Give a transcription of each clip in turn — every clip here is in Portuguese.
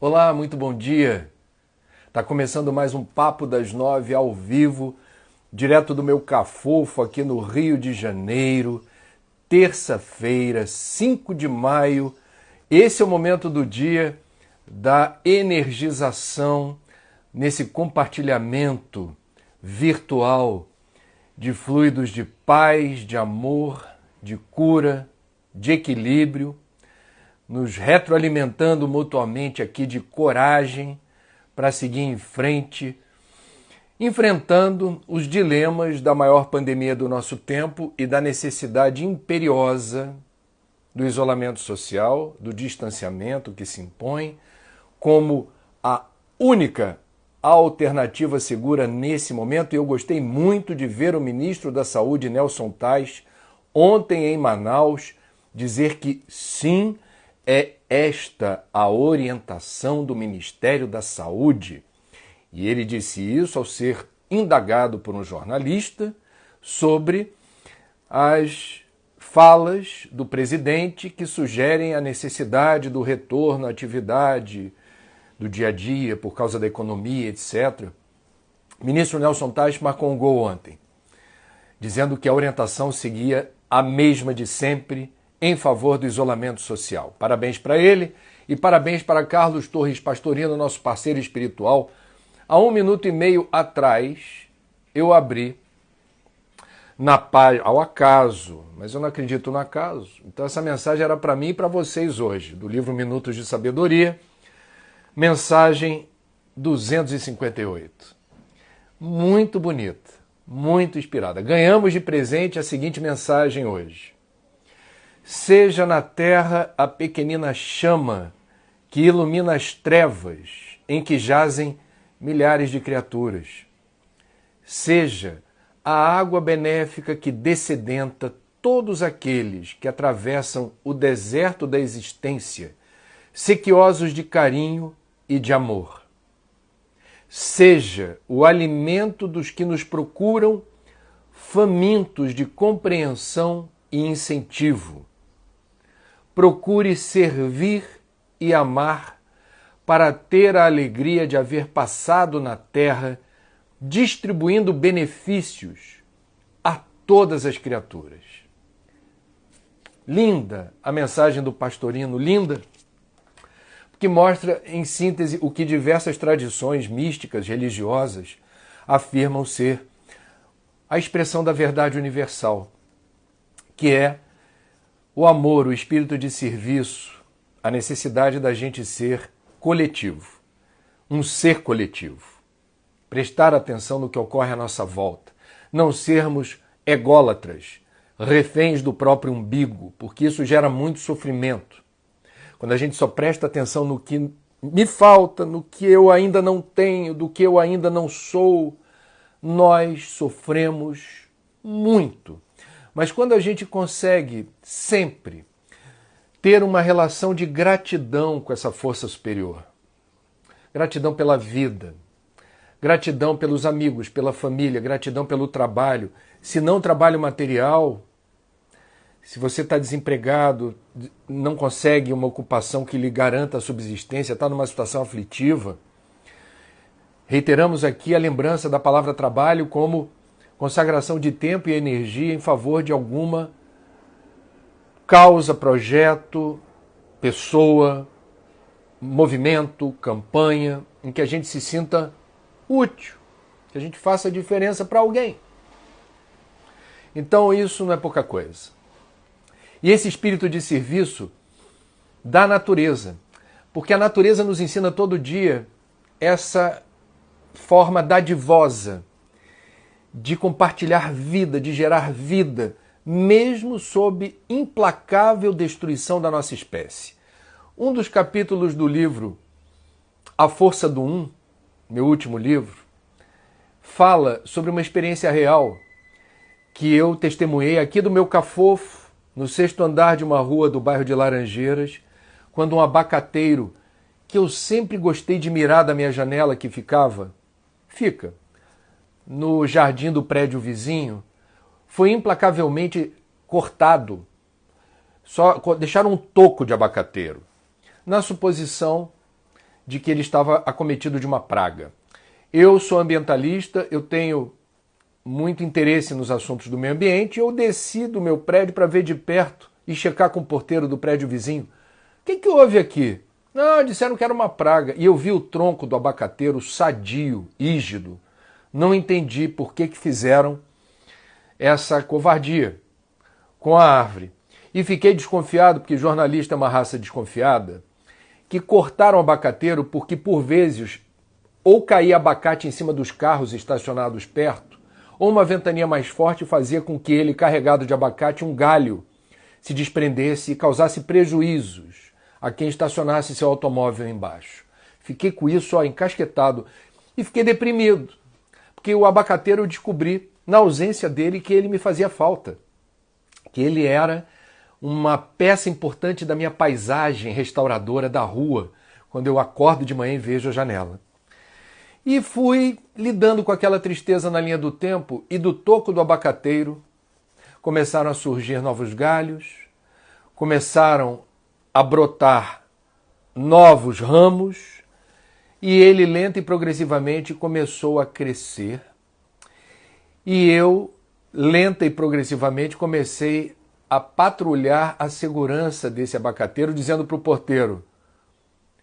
Olá, muito bom dia. Tá começando mais um Papo das 9 ao vivo, direto do meu cafofo aqui no Rio de Janeiro, terça-feira, 5 de maio. Esse é o momento do dia da energização, nesse compartilhamento virtual de fluidos de paz, de amor, de cura, de equilíbrio, nos retroalimentando mutuamente aqui de coragem para seguir em frente, enfrentando os dilemas da maior pandemia do nosso tempo e da necessidade imperiosa do isolamento social, do distanciamento que se impõe, como a única alternativa segura nesse momento. E eu gostei muito de ver o ministro da Saúde, Nelson Tais, ontem em Manaus, dizer que sim, é esta a orientação do Ministério da Saúde. E ele disse isso ao ser indagado por um jornalista sobre as falas do presidente que sugerem a necessidade do retorno à atividade do dia a dia por causa da economia, etc. O ministro Nelson Tais marcou um gol ontem, dizendo que a orientação seguia a mesma de sempre, em favor do isolamento social. Parabéns para ele e parabéns para Carlos Torres Pastorino, nosso parceiro espiritual. Há 1 minuto e meio atrás, eu abri na página, ao acaso, mas eu não acredito no acaso. Então essa mensagem era para mim e para vocês hoje, do livro Minutos de Sabedoria, mensagem 258. Muito bonita, muito inspirada. Ganhamos de presente a seguinte mensagem hoje. Seja na terra a pequenina chama que ilumina as trevas em que jazem milhares de criaturas. Seja a água benéfica que dessedenta todos aqueles que atravessam o deserto da existência, sequiosos de carinho e de amor. Seja o alimento dos que nos procuram, famintos de compreensão e incentivo. Procure servir e amar para ter a alegria de haver passado na terra, distribuindo benefícios a todas as criaturas. Linda a mensagem do Pastorino, linda, porque mostra em síntese o que diversas tradições místicas, religiosas, afirmam ser a expressão da verdade universal, que é o amor, o espírito de serviço, a necessidade da gente ser coletivo, um ser coletivo. Prestar atenção no que ocorre à nossa volta. Não sermos ególatras, reféns do próprio umbigo, porque isso gera muito sofrimento. Quando a gente só presta atenção no que me falta, no que eu ainda não tenho, do que eu ainda não sou, nós sofremos muito. Mas quando a gente consegue sempre ter uma relação de gratidão com essa força superior, gratidão pela vida, gratidão pelos amigos, pela família, gratidão pelo trabalho, se não trabalho material, se você está desempregado, não consegue uma ocupação que lhe garanta a subsistência, está numa situação aflitiva, reiteramos aqui a lembrança da palavra trabalho como consagração de tempo e energia em favor de alguma causa, projeto, pessoa, movimento, campanha, em que a gente se sinta útil, que a gente faça a diferença para alguém. Então isso não é pouca coisa. E esse espírito de serviço da natureza, porque a natureza nos ensina todo dia essa forma dadivosa de compartilhar vida, de gerar vida, mesmo sob implacável destruição da nossa espécie. Um dos capítulos do livro A Força do Um, meu último livro, fala sobre uma experiência real que eu testemunhei aqui do meu cafofo, no 6º andar de uma rua do bairro de Laranjeiras, quando um abacateiro, que eu sempre gostei de mirar da minha janela que fica no jardim do prédio vizinho, foi implacavelmente cortado. Só deixaram um toco de abacateiro, na suposição de que ele estava acometido de uma praga. Eu sou ambientalista, eu tenho muito interesse nos assuntos do meio ambiente, e eu desci do meu prédio para ver de perto e checar com o porteiro do prédio vizinho. O que houve aqui? Não, disseram que era uma praga. E eu vi o tronco do abacateiro sadio, rígido. Não entendi por que fizeram essa covardia com a árvore. E fiquei desconfiado, porque jornalista é uma raça desconfiada, que cortaram o abacateiro porque, por vezes, ou caía abacate em cima dos carros estacionados perto, ou uma ventania mais forte fazia com que ele, carregado de abacate, um galho, se desprendesse e causasse prejuízos a quem estacionasse seu automóvel embaixo. Fiquei com isso encasquetado e fiquei deprimido, porque o abacateiro eu descobri, na ausência dele, que ele me fazia falta, que ele era uma peça importante da minha paisagem restauradora da rua, quando eu acordo de manhã e vejo a janela. E fui lidando com aquela tristeza na linha do tempo, e do toco do abacateiro começaram a surgir novos galhos, começaram a brotar novos ramos, e ele lenta e progressivamente começou a crescer. E eu, lenta e progressivamente, comecei a patrulhar a segurança desse abacateiro, dizendo para o porteiro: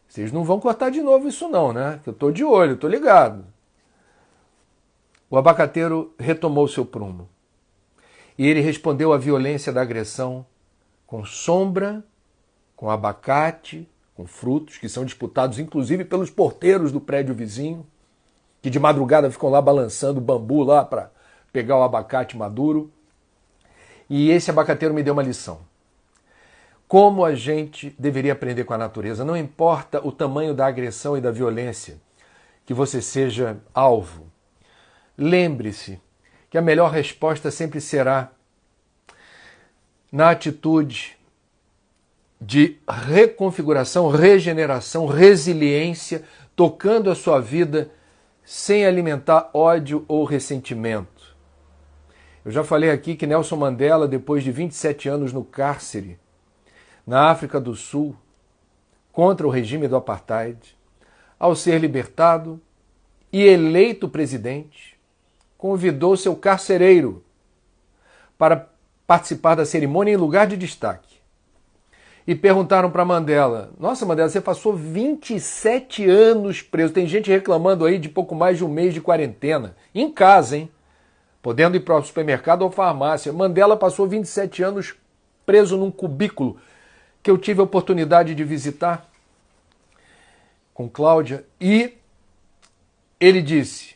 vocês não vão cortar de novo isso não, né? Que eu estou de olho, estou ligado. O abacateiro retomou seu prumo. E ele respondeu à violência da agressão com sombra, com abacate, com frutos, que são disputados inclusive pelos porteiros do prédio vizinho, que de madrugada ficam lá balançando o bambu lá para pegar o abacate maduro. E esse abacateiro me deu uma lição. Como a gente deveria aprender com a natureza. Não importa o tamanho da agressão e da violência que você seja alvo. Lembre-se que a melhor resposta sempre será na atitude de reconfiguração, regeneração, resiliência, tocando a sua vida sem alimentar ódio ou ressentimento. Eu já falei aqui que Nelson Mandela, depois de 27 anos no cárcere, na África do Sul, contra o regime do apartheid, ao ser libertado e eleito presidente, convidou seu carcereiro para participar da cerimônia em lugar de destaque. E perguntaram para Mandela: nossa, Mandela, você passou 27 anos preso. Tem gente reclamando aí de pouco mais de um mês de quarentena. Em casa, hein? Podendo ir para o supermercado ou farmácia. Mandela passou 27 anos preso num cubículo que eu tive a oportunidade de visitar com Cláudia. E ele disse,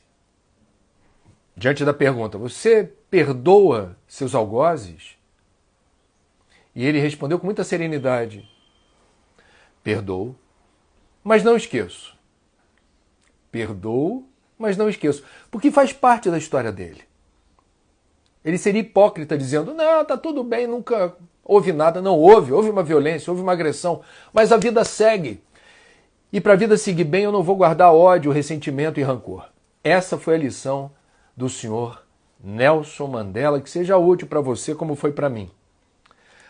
diante da pergunta: você perdoa seus algozes? E ele respondeu com muita serenidade: perdoo, mas não esqueço. Perdoo, mas não esqueço. Porque faz parte da história dele. Ele seria hipócrita dizendo: não, tá tudo bem, nunca houve nada. Não houve uma violência, houve uma agressão, mas a vida segue. E para a vida seguir bem, eu não vou guardar ódio, ressentimento e rancor. Essa foi a lição do senhor Nelson Mandela, que seja útil para você como foi para mim.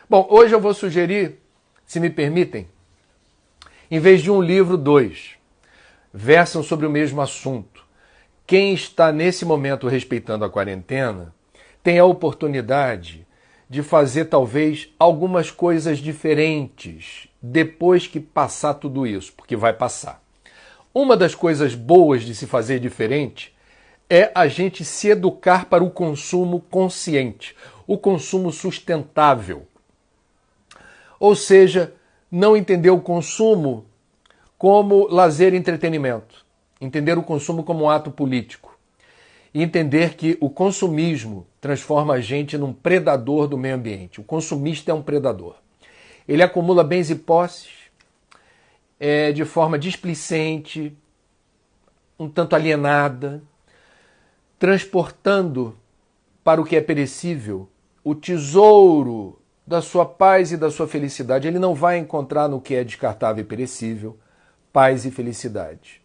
Bom, hoje eu vou sugerir, se me permitem, em vez de um livro, 2. Versam sobre o mesmo assunto. Quem está nesse momento respeitando a quarentena tem a oportunidade de fazer talvez algumas coisas diferentes depois que passar tudo isso, porque vai passar. Uma das coisas boas de se fazer diferente é a gente se educar para o consumo consciente, o consumo sustentável. Ou seja, não entender o consumo como lazer e entretenimento, entender o consumo como um ato político. E entender que o consumismo transforma a gente num predador do meio ambiente. O consumista é um predador. Ele acumula bens e posses de forma displicente, um tanto alienada, transportando para o que é perecível o tesouro da sua paz e da sua felicidade. Ele não vai encontrar no que é descartável e perecível paz e felicidade.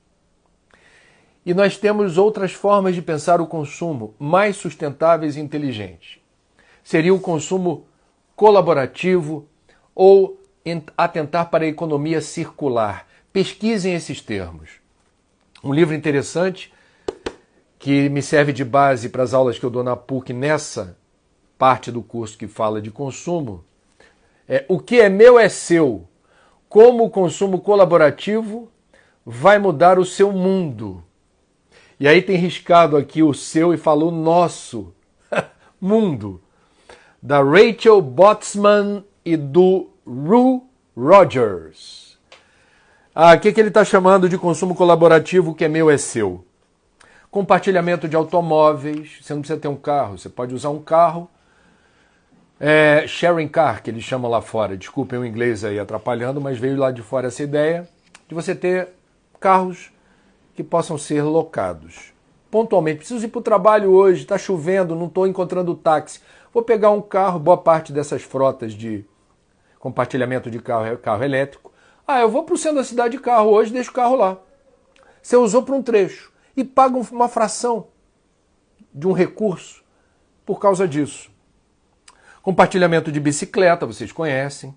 E nós temos outras formas de pensar o consumo mais sustentáveis e inteligentes. Seria o consumo colaborativo ou atentar para a economia circular, pesquisem esses termos. Um livro interessante que me serve de base para as aulas que eu dou na PUC nessa parte do curso que fala de consumo é O que é meu é seu. Como o consumo colaborativo vai mudar o seu mundo. E aí tem riscado aqui o seu e falou nosso mundo. Da Rachel Botsman e do Ru Rogers. O que ele está chamando de consumo colaborativo, o que é meu é seu? Compartilhamento de automóveis, você não precisa ter um carro, você pode usar um carro, sharing car, que eles chamam lá fora, desculpem o inglês aí atrapalhando, mas veio lá de fora essa ideia de você ter carros que possam ser locados. Pontualmente, preciso ir para o trabalho hoje, está chovendo, não estou encontrando táxi, vou pegar um carro, boa parte dessas frotas de compartilhamento de carro é carro elétrico, eu vou para o centro da cidade de carro hoje, deixo o carro lá. Você usou para um trecho e paga uma fração de um recurso por causa disso. Compartilhamento de bicicleta, vocês conhecem.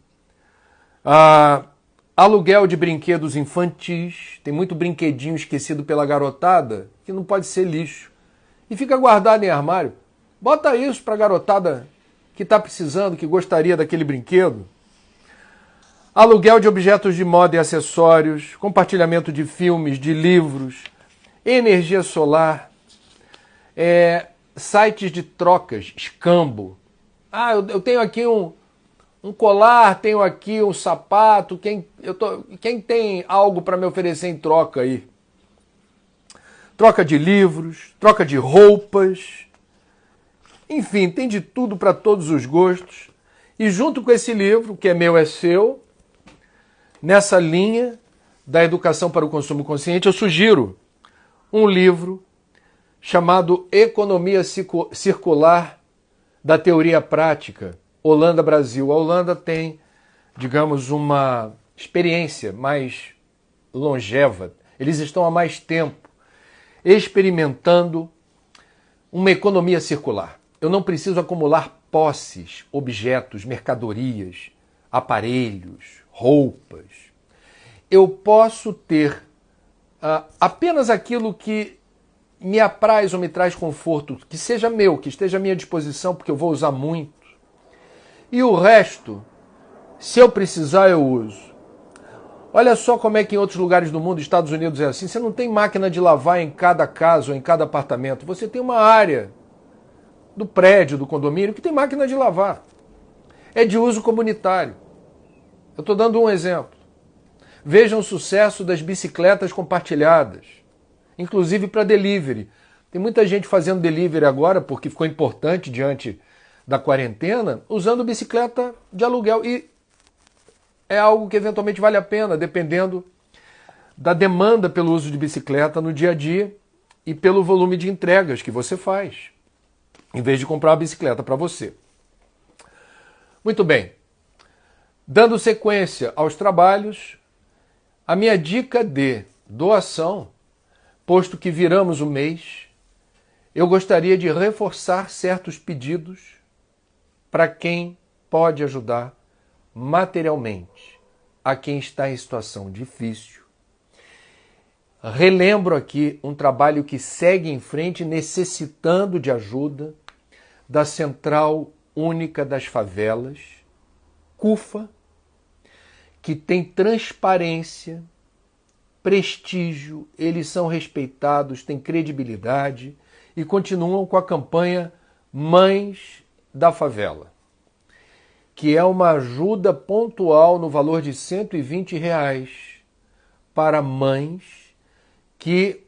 Aluguel de brinquedos infantis. Tem muito brinquedinho esquecido pela garotada que não pode ser lixo. E fica guardado em armário. Bota isso para a garotada que está precisando, que gostaria daquele brinquedo. Aluguel de objetos de moda e acessórios. Compartilhamento de filmes, de livros. Energia solar. Sites de trocas, escambo. Eu tenho aqui um colar, tenho aqui um sapato, quem tem algo para me oferecer em troca aí? Troca de livros, troca de roupas, enfim, tem de tudo para todos os gostos. E junto com esse livro, que é meu é seu, nessa linha da educação para o consumo consciente, eu sugiro um livro chamado Economia Circular da Teoria Prática, Holanda-Brasil. A Holanda tem, digamos, uma experiência mais longeva. Eles estão há mais tempo experimentando uma economia circular. Eu não preciso acumular posses, objetos, mercadorias, aparelhos, roupas. Eu posso ter apenas aquilo que me apraz ou me traz conforto, que seja meu, que esteja à minha disposição, porque eu vou usar muito. E o resto, se eu precisar, eu uso. Olha só como é que em outros lugares do mundo, Estados Unidos é assim, você não tem máquina de lavar em cada casa ou em cada apartamento, você tem uma área do prédio, do condomínio, que tem máquina de lavar. É de uso comunitário. Eu estou dando um exemplo. Vejam o sucesso das bicicletas compartilhadas, inclusive para delivery. Tem muita gente fazendo delivery agora, porque ficou importante diante da quarentena, usando bicicleta de aluguel. E é algo que eventualmente vale a pena, dependendo da demanda pelo uso de bicicleta no dia a dia e pelo volume de entregas que você faz, em vez de comprar uma bicicleta para você. Muito bem. Dando sequência aos trabalhos, a minha dica de doação, posto que viramos o mês, eu gostaria de reforçar certos pedidos para quem pode ajudar materialmente a quem está em situação difícil. Relembro aqui um trabalho que segue em frente necessitando de ajuda da Central Única das Favelas, CUFA, que tem transparência, prestígio, eles são respeitados, têm credibilidade e continuam com a campanha Mães da Favela, que é uma ajuda pontual no valor de R$120 para mães que,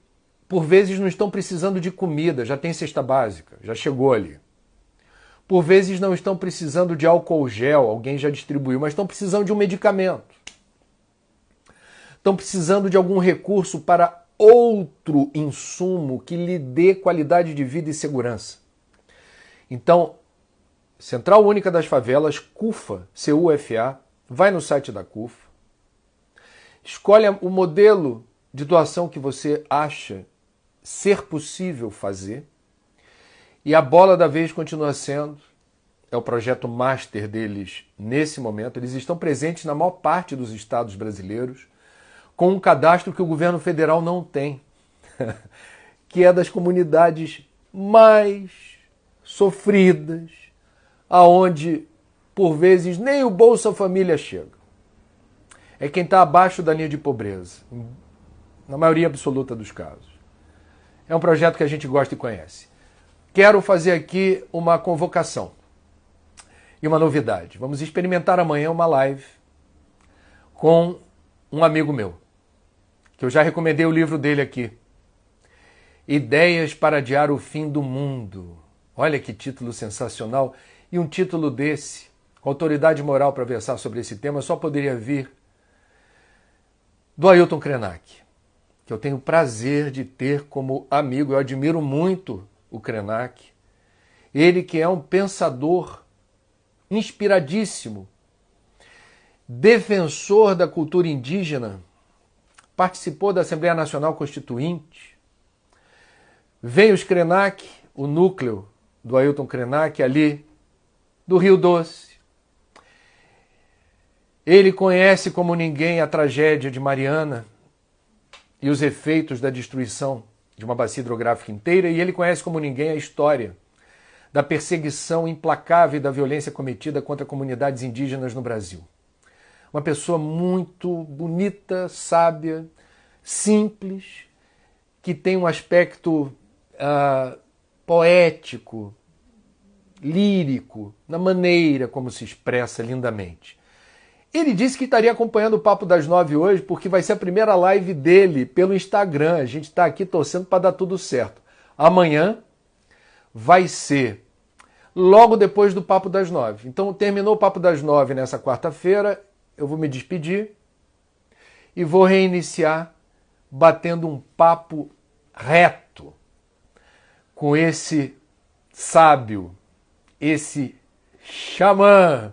por vezes, não estão precisando de comida, já tem cesta básica, já chegou ali. Por vezes não estão precisando de álcool gel, alguém já distribuiu, mas estão precisando de um medicamento. Estão precisando de algum recurso para outro insumo que lhe dê qualidade de vida e segurança. Então, Central Única das Favelas, CUFA, C-U-F-A, vai no site da CUFA, escolhe o modelo de doação que você acha ser possível fazer, e a bola da vez continua sendo, é o projeto master deles nesse momento, eles estão presentes na maior parte dos estados brasileiros, com um cadastro que o governo federal não tem, que é das comunidades mais sofridas, aonde, por vezes, nem o Bolsa Família chega. É quem está abaixo da linha de pobreza, na maioria absoluta dos casos. É um projeto que a gente gosta e conhece. Quero fazer aqui uma convocação e uma novidade. Vamos experimentar amanhã uma live com um amigo meu, que eu já recomendei o livro dele aqui. Ideias para Adiar o Fim do Mundo. Olha que título sensacional. E um título desse, com autoridade moral para versar sobre esse tema, só poderia vir do Ailton Krenak, que eu tenho o prazer de ter como amigo. Eu admiro muito o Krenak. Ele que é um pensador inspiradíssimo, defensor da cultura indígena, participou da Assembleia Nacional Constituinte. Vem os Krenak, o núcleo do Ailton Krenak, ali do Rio Doce. Ele conhece como ninguém a tragédia de Mariana e os efeitos da destruição de uma bacia hidrográfica inteira, e ele conhece como ninguém a história da perseguição implacável e da violência cometida contra comunidades indígenas no Brasil. Uma pessoa muito bonita, sábia, simples, que tem um aspecto poético, lírico, na maneira como se expressa lindamente. Ele disse que estaria acompanhando o Papo das 9 hoje, porque vai ser a primeira live dele pelo Instagram. A gente está aqui torcendo para dar tudo certo. Amanhã vai ser logo depois do Papo das 9. Então, terminou o Papo das 9 nessa quarta-feira, eu vou me despedir e vou reiniciar batendo um papo reto com esse sábio, esse xamã.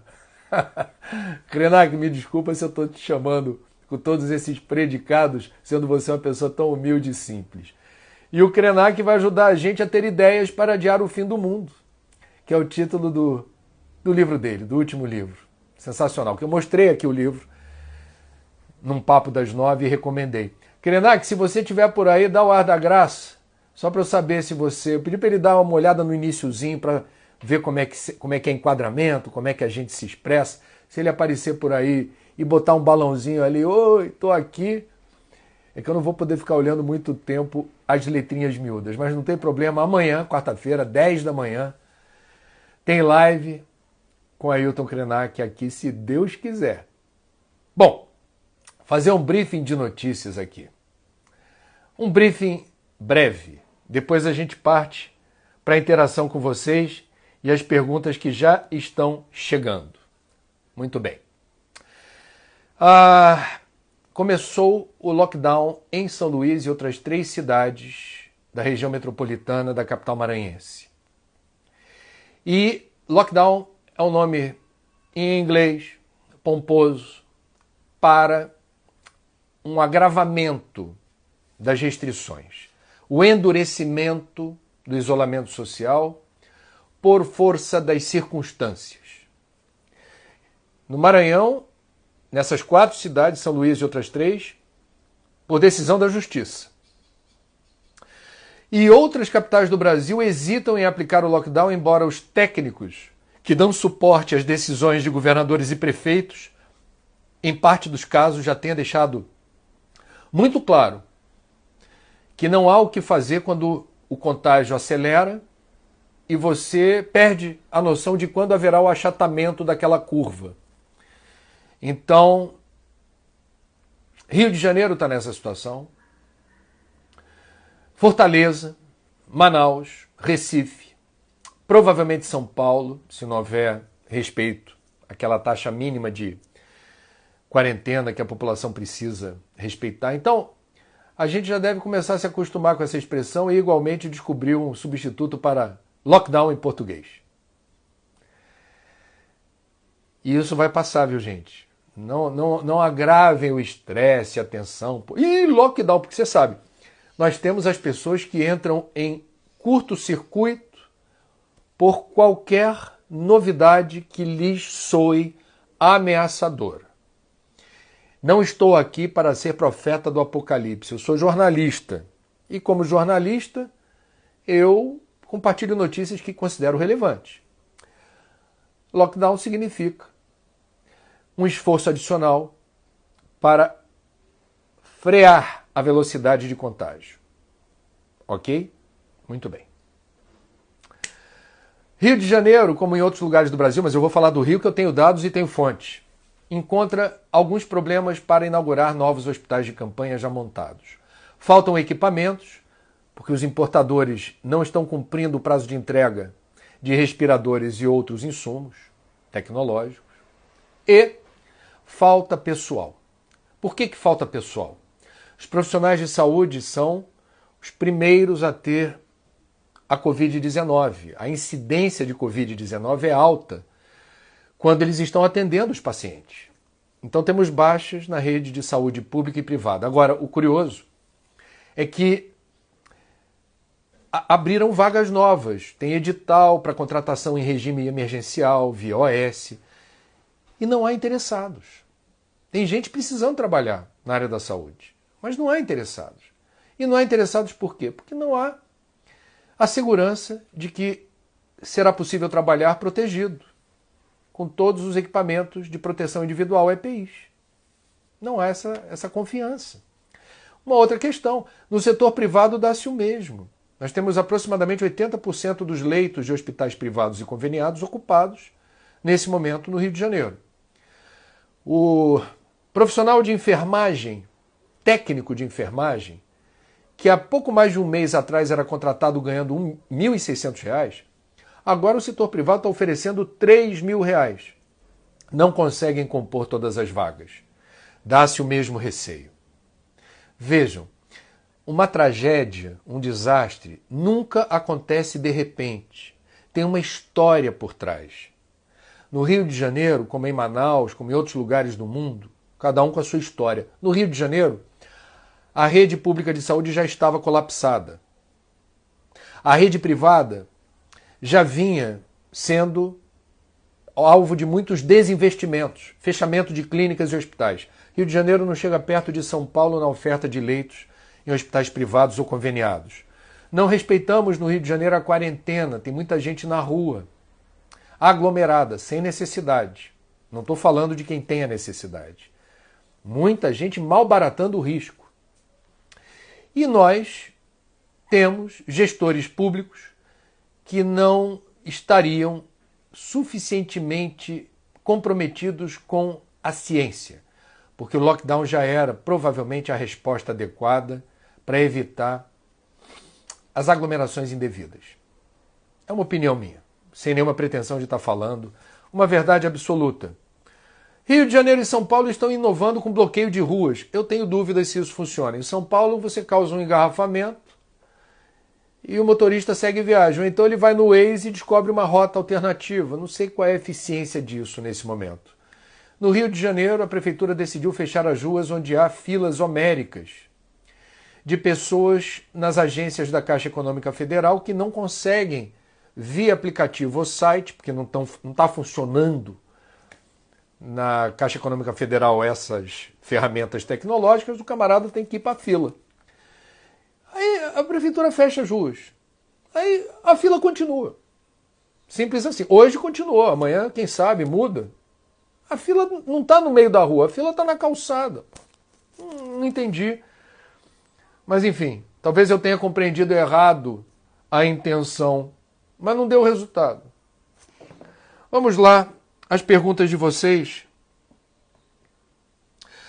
Krenak, me desculpa se eu estou te chamando com todos esses predicados, sendo você uma pessoa tão humilde e simples. E o Krenak vai ajudar a gente a ter ideias para adiar o fim do mundo, que é o título do livro dele, do último livro. Sensacional, que eu mostrei aqui o livro num Papo das 9 e recomendei. Krenak, se você estiver por aí, dá o ar da graça, só para eu saber se você... Eu pedi para ele dar uma olhada no iniciozinho para ver como é que é enquadramento, como é que a gente se expressa. Se ele aparecer por aí e botar um balãozinho ali, oi, tô aqui, é que eu não vou poder ficar olhando muito tempo as letrinhas miúdas, mas não tem problema. Amanhã, quarta-feira, 10 da manhã, tem live com Ailton Krenak aqui, se Deus quiser. Bom, fazer um briefing de notícias aqui. Um briefing breve. Depois a gente parte para a interação com vocês e as perguntas que já estão chegando. Muito bem. Começou o lockdown em São Luís e outras 3 cidades da região metropolitana da capital maranhense. E lockdown é um nome em inglês pomposo para um agravamento das restrições, o endurecimento do isolamento social por força das circunstâncias. No Maranhão, nessas 4 cidades, São Luís e outras 3, por decisão da Justiça. E outras capitais do Brasil hesitam em aplicar o lockdown, embora os técnicos que dão suporte às decisões de governadores e prefeitos, em parte dos casos, já tenham deixado muito claro que não há o que fazer quando o contágio acelera e você perde a noção de quando haverá o achatamento daquela curva. Então, Rio de Janeiro está nessa situação, Fortaleza, Manaus, Recife, provavelmente São Paulo, se não houver respeito àquela taxa mínima de quarentena que a população precisa respeitar. Então, a gente já deve começar a se acostumar com essa expressão e igualmente descobrir um substituto para lockdown em português. E isso vai passar, viu, gente? Não agravem o estresse, a tensão. E lockdown, porque você sabe, nós temos as pessoas que entram em curto-circuito por qualquer novidade que lhes soe ameaçadora. Não estou aqui para ser profeta do Apocalipse, eu sou jornalista. E como jornalista, eu compartilho notícias que considero relevantes. Lockdown significa um esforço adicional para frear a velocidade de contágio. Ok? Muito bem. Rio de Janeiro, como em outros lugares do Brasil, mas eu vou falar do Rio que eu tenho dados e tenho fontes, encontra alguns problemas para inaugurar novos hospitais de campanha já montados. Faltam equipamentos, porque os importadores não estão cumprindo o prazo de entrega de respiradores e outros insumos tecnológicos. E falta pessoal. Por que falta pessoal? Os profissionais de saúde são os primeiros a ter a Covid-19. A incidência de Covid-19 é alta quando eles estão atendendo os pacientes. Então temos baixas na rede de saúde pública e privada. Agora, o curioso é que abriram vagas novas. Tem edital para contratação em regime emergencial, via OS, e não há interessados. Tem gente precisando trabalhar na área da saúde, mas não há interessados. E não há interessados por quê? Porque não há a segurança de que será possível trabalhar protegido, com todos os equipamentos de proteção individual EPIs. Não há essa confiança. Uma outra questão, no setor privado dá-se o mesmo. Nós temos aproximadamente 80% dos leitos de hospitais privados e conveniados ocupados nesse momento no Rio de Janeiro. O profissional de enfermagem, técnico de enfermagem, que há pouco mais de um mês atrás era contratado ganhando R$ 1.600, agora o setor privado está oferecendo R$ 3.000. Não conseguem compor todas as vagas. Dá-se o mesmo receio. Vejam, uma tragédia, um desastre, nunca acontece de repente. Tem uma história por trás. No Rio de Janeiro, como em Manaus, como em outros lugares do mundo, cada um com a sua história. No Rio de Janeiro, a rede pública de saúde já estava colapsada. A rede privada já vinha sendo alvo de muitos desinvestimentos, fechamento de clínicas e hospitais. Rio de Janeiro não chega perto de São Paulo na oferta de leitos em hospitais privados ou conveniados. Não respeitamos no Rio de Janeiro a quarentena, tem muita gente na rua, aglomerada, sem necessidade. Não estou falando de quem tem a necessidade. Muita gente malbaratando o risco. E nós temos gestores públicos que não estariam suficientemente comprometidos com a ciência, porque o lockdown já era provavelmente a resposta adequada para evitar as aglomerações indevidas. É uma opinião minha, sem nenhuma pretensão de estar falando uma verdade absoluta. Rio de Janeiro e São Paulo estão inovando com bloqueio de ruas. Eu tenho dúvidas se isso funciona. Em São Paulo você causa um engarrafamento e o motorista segue viagem. Ou então ele vai no Waze e descobre uma rota alternativa. Não sei qual é a eficiência disso nesse momento. No Rio de Janeiro, a prefeitura decidiu fechar as ruas onde há filas homéricas de pessoas nas agências da Caixa Econômica Federal que não conseguem, via aplicativo ou site, porque não está funcionando na Caixa Econômica Federal essas ferramentas tecnológicas, o camarada tem que ir para a fila. Aí a prefeitura fecha as ruas. Aí a fila continua. Simples assim. Hoje continuou, amanhã, quem sabe, muda. A fila não está no meio da rua, a fila está na calçada. Não entendi. Mas enfim, talvez eu tenha compreendido errado a intenção, mas não deu resultado. Vamos lá, as perguntas de vocês.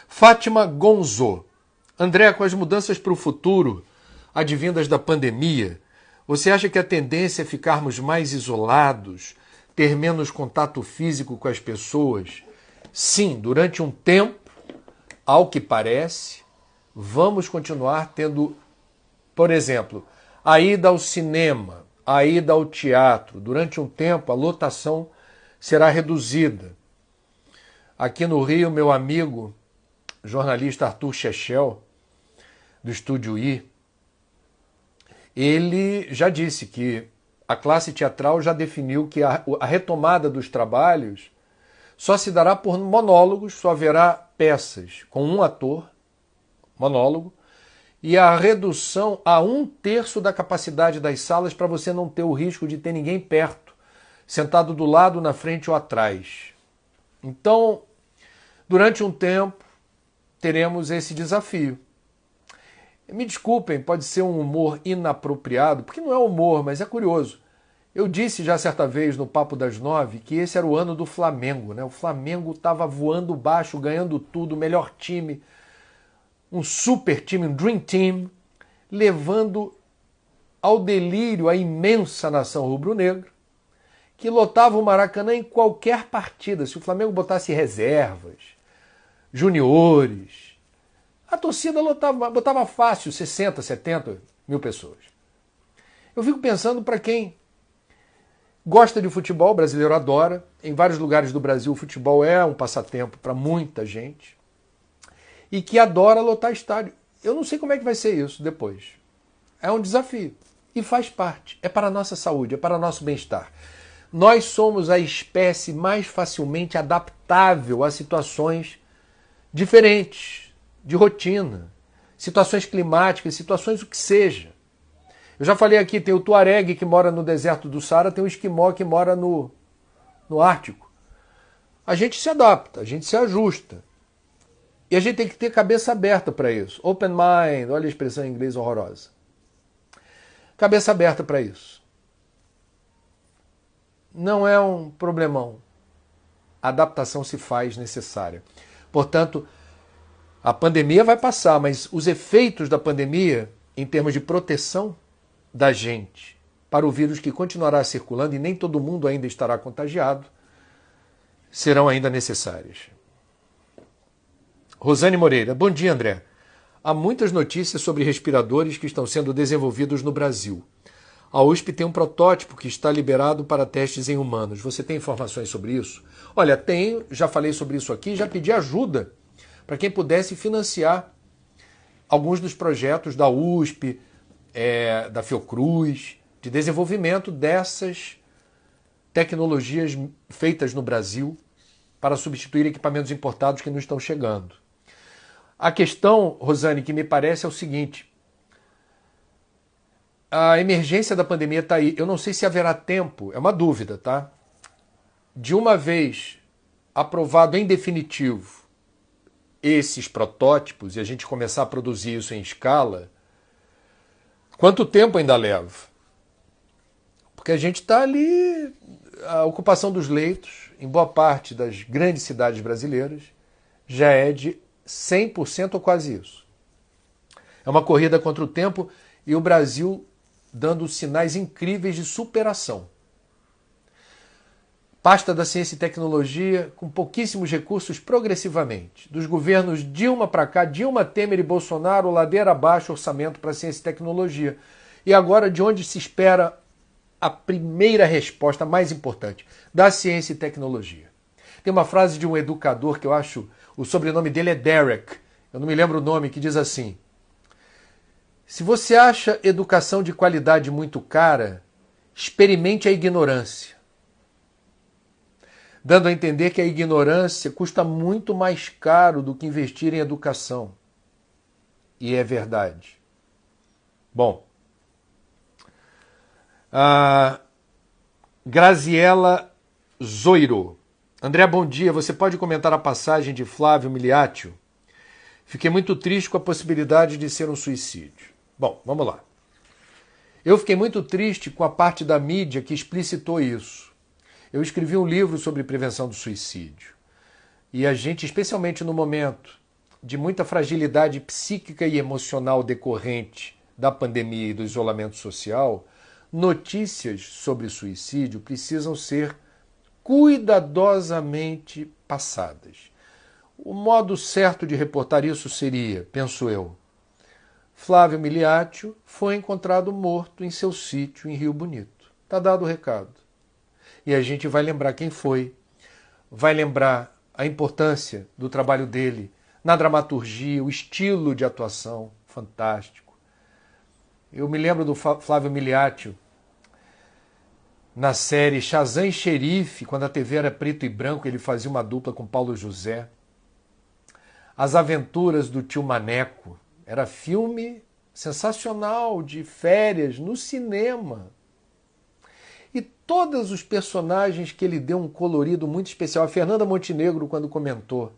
Fátima Gonzo. André, com as mudanças para o futuro, advindas da pandemia, você acha que a tendência é ficarmos mais isolados, ter menos contato físico com as pessoas? Sim, durante um tempo, ao que parece, vamos continuar tendo, por exemplo, a ida ao cinema, a ida ao teatro. Durante um tempo, a lotação será reduzida. Aqui no Rio, meu amigo, jornalista Arthur Chechel, do Estúdio I, ele já disse que a classe teatral já definiu que a retomada dos trabalhos só se dará por monólogos, só haverá peças com um ator, monólogo, e a redução a 1/3 da capacidade das salas para você não ter o risco de ter ninguém perto, sentado do lado, na frente ou atrás. Então, durante um tempo, teremos esse desafio. Me desculpem, pode ser um humor inapropriado, porque não é humor, mas é curioso. Eu disse já certa vez no Papo das 9 que esse era o ano do Flamengo, né? O Flamengo estava voando baixo, ganhando tudo, o melhor time, um super time, um dream team, levando ao delírio a imensa nação rubro-negra, que lotava o Maracanã em qualquer partida. Se o Flamengo botasse reservas, juniores, a torcida botava fácil 60, 70 mil pessoas. Eu fico pensando para quem gosta de futebol, o brasileiro adora. Em vários lugares do Brasil o futebol é um passatempo para muita gente. E que adora lotar estádio. Eu não sei como é que vai ser isso depois. É um desafio. E faz parte. É para a nossa saúde, é para o nosso bem-estar. Nós somos a espécie mais facilmente adaptável a situações diferentes, de rotina, situações climáticas, situações o que seja. Eu já falei aqui, tem o Tuareg que mora no deserto do Saara, tem o Esquimó que mora no Ártico. A gente se adapta, a gente se ajusta. E a gente tem que ter cabeça aberta para isso. Open mind, olha a expressão em inglês horrorosa. Cabeça aberta para isso. Não é um problemão. A adaptação se faz necessária. Portanto, a pandemia vai passar, mas os efeitos da pandemia, em termos de proteção da gente para o vírus que continuará circulando e nem todo mundo ainda estará contagiado, serão ainda necessárias. Rosane Moreira. Bom dia, André. Há muitas notícias sobre respiradores que estão sendo desenvolvidos no Brasil. A USP tem um protótipo que está liberado para testes em humanos. Você tem informações sobre isso? Olha, tenho, já falei sobre isso aqui, já pedi ajuda para quem pudesse financiar alguns dos projetos da USP, da Fiocruz, de desenvolvimento dessas tecnologias feitas no Brasil para substituir equipamentos importados que não estão chegando. A questão, Rosane, que me parece é o seguinte: a emergência da pandemia está aí. Eu não sei se haverá tempo, é uma dúvida, tá? De uma vez aprovado em definitivo esses protótipos e a gente começar a produzir isso em escala, quanto tempo ainda leva? Porque a gente está ali, a ocupação dos leitos, em boa parte das grandes cidades brasileiras, já é de 100% ou quase isso. É uma corrida contra o tempo e o Brasil dando sinais incríveis de superação. Pasta da Ciência e Tecnologia com pouquíssimos recursos progressivamente. Dos governos Dilma para cá, Dilma, Temer e Bolsonaro, ladeira abaixo, orçamento para Ciência e Tecnologia. E agora, de onde se espera a primeira resposta mais importante? Da Ciência e Tecnologia. Tem uma frase de um educador que eu acho, o sobrenome dele é Derek, eu não me lembro o nome, que diz assim: se você acha educação de qualidade muito cara, experimente a ignorância. Dando a entender que a ignorância custa muito mais caro do que investir em educação. E é verdade. Bom, a Graziela Zoiro. André, bom dia. Você pode comentar a passagem de Flávio Miliaccio? Fiquei muito triste com a possibilidade de ser um suicídio. Bom, vamos lá. Eu fiquei muito triste com a parte da mídia que explicitou isso. Eu escrevi um livro sobre prevenção do suicídio. E a gente, especialmente no momento de muita fragilidade psíquica e emocional decorrente da pandemia e do isolamento social, notícias sobre suicídio precisam ser cuidadosamente passadas. O modo certo de reportar isso seria, penso eu, Flávio Miliaccio foi encontrado morto em seu sítio em Rio Bonito. Está dado o recado. E a gente vai lembrar quem foi, vai lembrar a importância do trabalho dele na dramaturgia, o estilo de atuação fantástico. Eu me lembro do Flávio Miliaccio Na série Shazam e Xerife, quando a TV era preto e branco, ele fazia uma dupla com Paulo José. As Aventuras do Tio Maneco. Era filme sensacional, de férias, no cinema. E todos os personagens que ele deu um colorido muito especial. A Fernanda Montenegro, quando comentou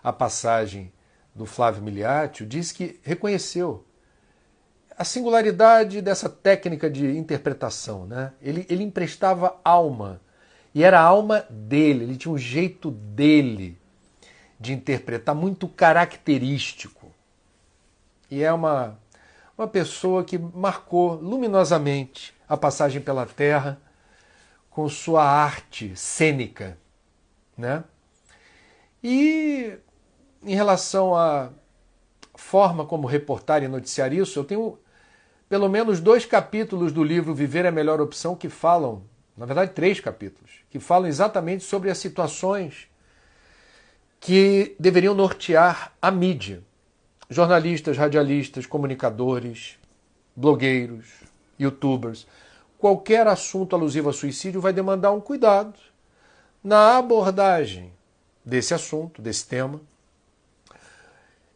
a passagem do Flávio Miliaccio, disse que reconheceu a singularidade dessa técnica de interpretação, né? Ele emprestava alma, e era a alma dele, ele tinha um jeito dele de interpretar muito característico. E é uma pessoa que marcou luminosamente a passagem pela Terra com sua arte cênica, né? E em relação à forma como reportar e noticiar isso, eu tenho pelo menos 2 capítulos do livro Viver é a Melhor Opção que falam, na verdade 3 capítulos, que falam exatamente sobre as situações que deveriam nortear a mídia. Jornalistas, radialistas, comunicadores, blogueiros, youtubers. Qualquer assunto alusivo a suicídio vai demandar um cuidado na abordagem desse assunto, desse tema,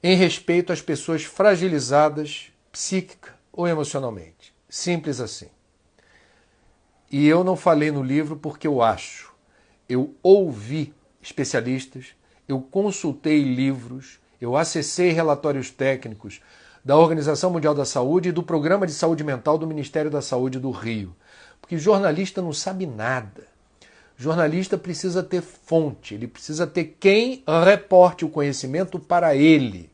em respeito às pessoas fragilizadas psíquica ou emocionalmente. Simples assim. E eu não falei no livro porque eu acho. Eu ouvi especialistas, eu consultei livros, eu acessei relatórios técnicos da Organização Mundial da Saúde e do Programa de Saúde Mental do Ministério da Saúde do Rio. Porque jornalista não sabe nada. Jornalista precisa ter fonte, ele precisa ter quem reporte o conhecimento para ele.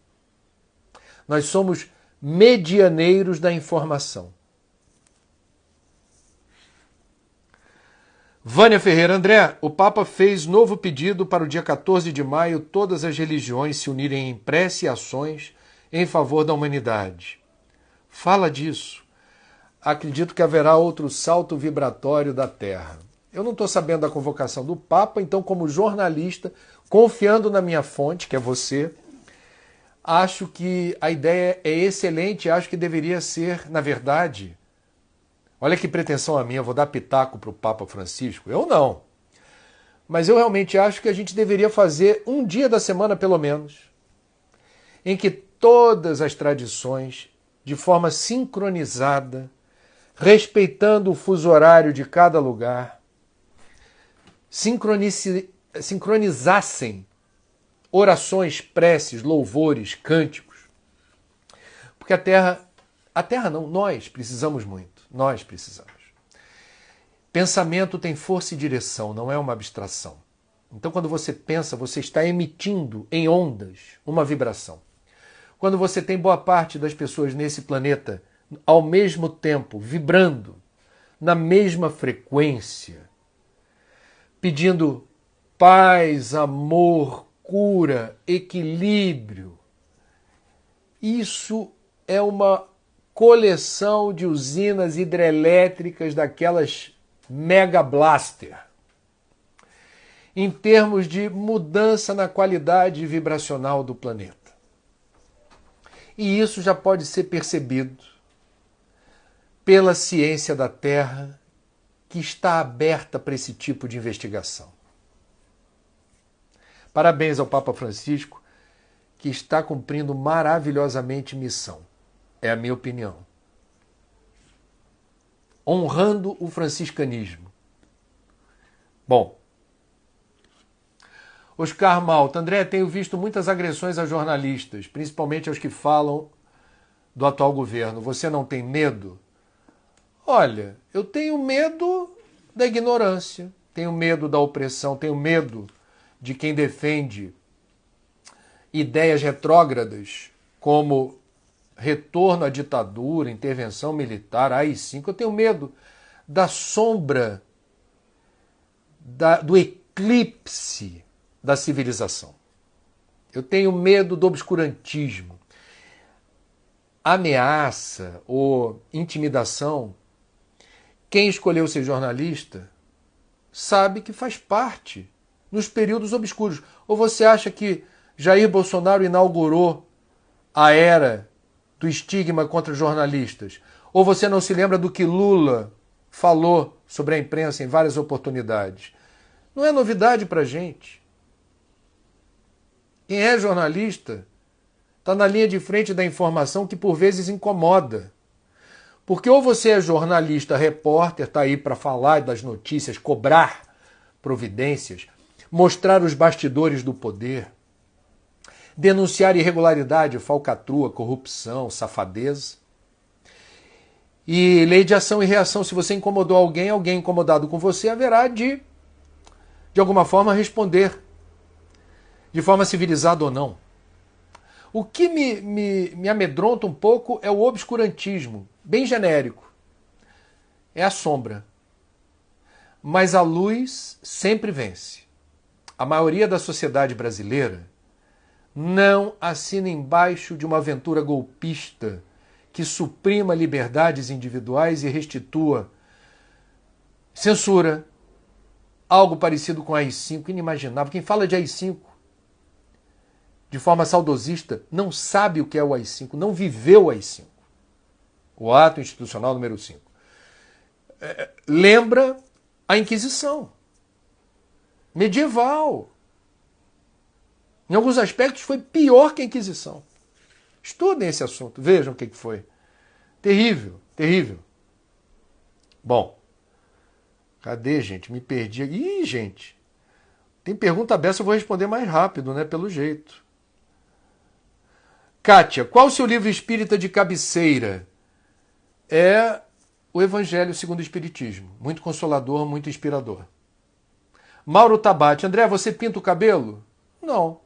Nós somos medianeiros da informação. Vânia Ferreira, André, o Papa fez novo pedido para o dia 14 de maio todas as religiões se unirem em prece e ações em favor da humanidade. Fala disso. Acredito que haverá outro salto vibratório da Terra. Eu não estou sabendo da convocação do Papa, então como jornalista, confiando na minha fonte, que é você, acho que a ideia é excelente, acho que deveria ser, na verdade, olha que pretensão a minha, vou dar pitaco para o Papa Francisco. Eu não. Mas eu realmente acho que a gente deveria fazer um dia da semana, pelo menos, em que todas as tradições, de forma sincronizada, respeitando o fuso horário de cada lugar, sincronizassem orações, preces, louvores, cânticos. Porque a Terra não, nós precisamos muito, nós precisamos. Pensamento tem força e direção, não é uma abstração. Então quando você pensa, você está emitindo em ondas uma vibração. Quando você tem boa parte das pessoas nesse planeta ao mesmo tempo vibrando na mesma frequência, pedindo paz, amor, cura, equilíbrio. Isso é uma coleção de usinas hidrelétricas daquelas mega blaster. Em termos de mudança na qualidade vibracional do planeta. E isso já pode ser percebido pela ciência da Terra, que está aberta para esse tipo de investigação. Parabéns ao Papa Francisco, que está cumprindo maravilhosamente missão. É a minha opinião. Honrando o franciscanismo. Bom. Oscar Malta. André, tenho visto muitas agressões a jornalistas, principalmente aos que falam do atual governo. Você não tem medo? Olha, eu tenho medo da ignorância, tenho medo da opressão, tenho medo de quem defende ideias retrógradas como retorno à ditadura, intervenção militar, AI-5. Eu tenho medo da sombra, do eclipse da civilização. Eu tenho medo do obscurantismo. Ameaça ou intimidação, quem escolheu ser jornalista sabe que faz parte nos períodos obscuros. Ou você acha que Jair Bolsonaro inaugurou a era do estigma contra jornalistas? Ou você não se lembra do que Lula falou sobre a imprensa em várias oportunidades. Não é novidade para a gente. Quem é jornalista está na linha de frente da informação que por vezes incomoda. Porque ou você é jornalista, repórter, está aí para falar das notícias, cobrar providências, mostrar os bastidores do poder, denunciar irregularidade, falcatrua, corrupção, safadeza. E lei de ação e reação, se você incomodou alguém, alguém incomodado com você, haverá de alguma forma, responder, de forma civilizada ou não. O que me amedronta um pouco é o obscurantismo, bem genérico. É a sombra. Mas a luz sempre vence. A maioria da sociedade brasileira não assina embaixo de uma aventura golpista que suprima liberdades individuais e restitua censura, algo parecido com a AI-5, inimaginável. Quem fala de AI-5 de forma saudosista não sabe o que é o AI-5, não viveu o AI-5. O ato institucional número 5. Lembra a Inquisição medieval. Em alguns aspectos foi pior que a Inquisição. Estudem esse assunto, vejam o que foi. Terrível, terrível. Bom, cadê, gente? Me perdi. Ih, gente, tem pergunta aberta, eu vou responder mais rápido, né? Pelo jeito. Kátia, qual o seu livro espírita de cabeceira? É o Evangelho segundo o Espiritismo. Muito consolador, muito inspirador. Mauro Tabate, André, você pinta o cabelo? Não.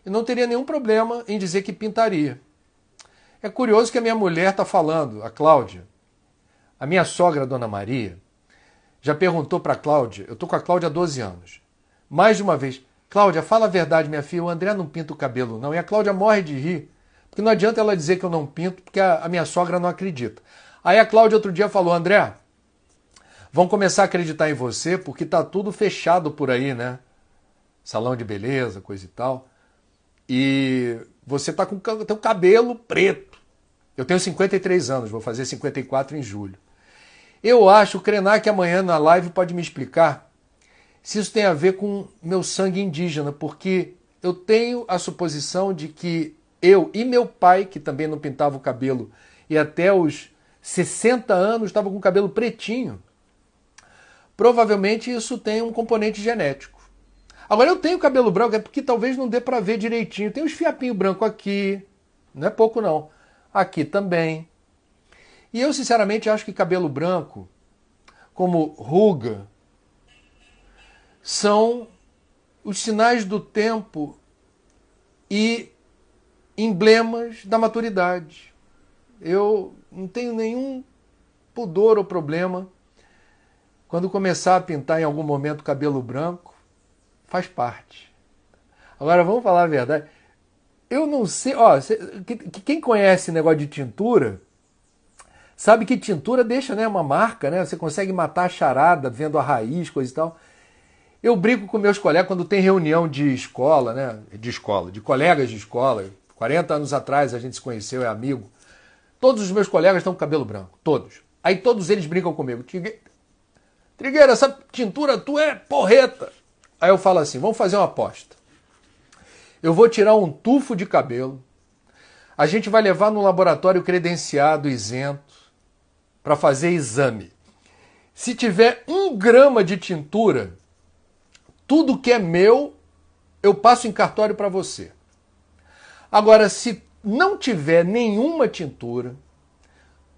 E não teria nenhum problema em dizer que pintaria. É curioso que a minha mulher está falando, a Cláudia, a minha sogra, a Dona Maria, já perguntou para a Cláudia, eu estou com a Cláudia há 12 anos, mais de uma vez, Cláudia, fala a verdade, minha filha, o André não pinta o cabelo não. E a Cláudia morre de rir, porque não adianta ela dizer que eu não pinto, porque a minha sogra não acredita. Aí a Cláudia outro dia falou, André, vão começar a acreditar em você, porque tá tudo fechado por aí, né? Salão de beleza, coisa e tal. E você tá com o teu cabelo preto. Eu tenho 53 anos, vou fazer 54 em julho. Eu acho, o Krenak amanhã na live pode me explicar se isso tem a ver com meu sangue indígena, porque eu tenho a suposição de que eu e meu pai, que também não pintava o cabelo, e até os 60 anos estava com o cabelo pretinho, provavelmente isso tem um componente genético. Agora eu tenho cabelo branco, é porque talvez não dê para ver direitinho. Tem uns fiapinhos brancos aqui, não é pouco não. Aqui também. E eu sinceramente acho que cabelo branco, como ruga, são os sinais do tempo e emblemas da maturidade. Eu não tenho nenhum pudor ou problema quando começar a pintar em algum momento cabelo branco, faz parte. Agora vamos falar a verdade. Eu não sei, ó, quem conhece negócio de tintura, sabe que tintura deixa, né, uma marca, né? Você consegue matar a charada vendo a raiz, coisa e tal. Eu brinco com meus colegas quando tem reunião de escola, né? De colegas de escola. 40 anos atrás a gente se conheceu, é amigo. Todos os meus colegas estão com cabelo branco, todos. Aí todos eles brincam comigo. Trigueira, essa tintura tua é porreta. Aí eu falo assim, vamos fazer uma aposta. Eu vou tirar um tufo de cabelo, a gente vai levar no laboratório credenciado, isento, para fazer exame. Se tiver 1 grama de tintura, tudo que é meu, eu passo em cartório para você. Agora, se não tiver nenhuma tintura,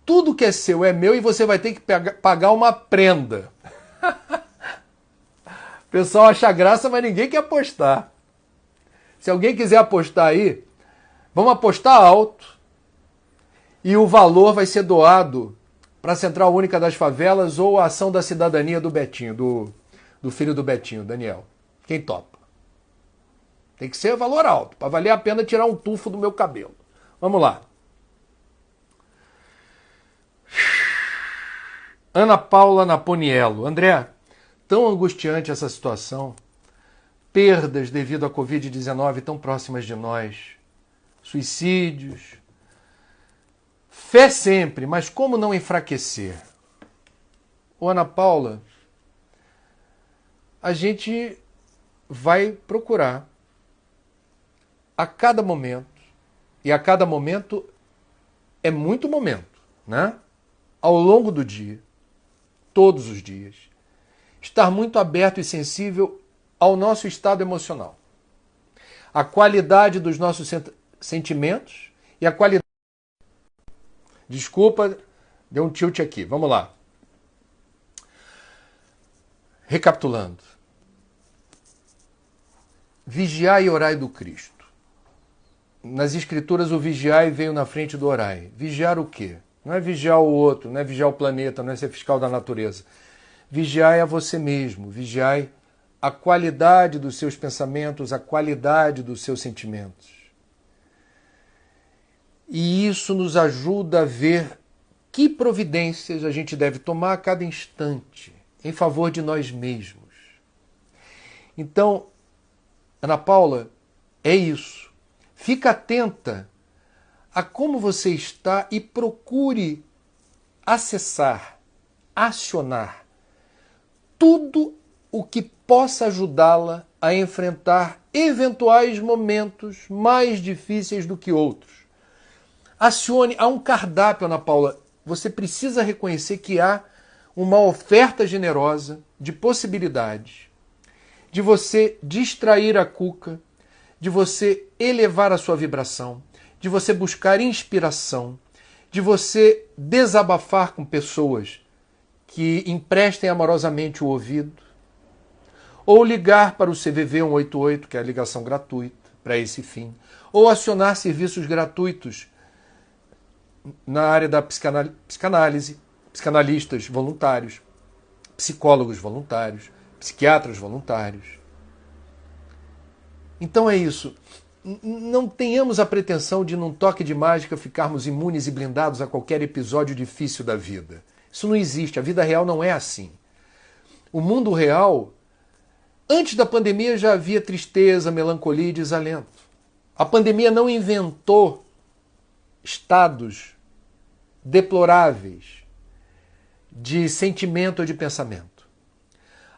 tudo que é seu é meu e você vai ter que pagar uma prenda. O pessoal acha graça, mas ninguém quer apostar. Se alguém quiser apostar aí, vamos apostar alto e o valor vai ser doado para a Central Única das Favelas ou a Ação da Cidadania do Betinho, do filho do Betinho, Daniel. Quem topa? Tem que ser valor alto, para valer a pena tirar um tufo do meu cabelo. Vamos lá. Ana Paula Naponiello. André, tão angustiante essa situação. Perdas devido à Covid-19 tão próximas de nós. Suicídios. Fé sempre, mas como não enfraquecer? Ô Ana Paula, a gente vai procurar a cada momento, e a cada momento é muito momento, né? Ao longo do dia, todos os dias, estar muito aberto e sensível ao nosso estado emocional, a qualidade dos nossos sentimentos e a qualidade... Desculpa, deu um tilt aqui, vamos lá. Recapitulando. Vigiai e orai do Cristo. Nas Escrituras, o vigiai veio na frente do orai. Vigiar o quê? Não é vigiar o outro, não é vigiar o planeta, não é ser fiscal da natureza. Vigiai a você mesmo, vigiai a qualidade dos seus pensamentos, a qualidade dos seus sentimentos. E isso nos ajuda a ver que providências a gente deve tomar a cada instante em favor de nós mesmos. Então, Ana Paula, é isso. Fica atenta a como você está e procure acessar, acionar tudo o que possa ajudá-la a enfrentar eventuais momentos mais difíceis do que outros. Acione, há um cardápio, Ana Paula. Você precisa reconhecer que há uma oferta generosa de possibilidades, de você distrair a cuca, de você elevar a sua vibração, de você buscar inspiração, de você desabafar com pessoas que emprestem amorosamente o ouvido, ou ligar para o CVV 188, que é a ligação gratuita para esse fim, ou acionar serviços gratuitos na área da psicanálise, psicanalistas voluntários, psicólogos voluntários, psiquiatras voluntários. Então é isso. Não tenhamos a pretensão de, num toque de mágica, ficarmos imunes e blindados a qualquer episódio difícil da vida. Isso não existe. A vida real não é assim. O mundo real, antes da pandemia, já havia tristeza, melancolia e desalento. A pandemia não inventou estados deploráveis de sentimento ou de pensamento.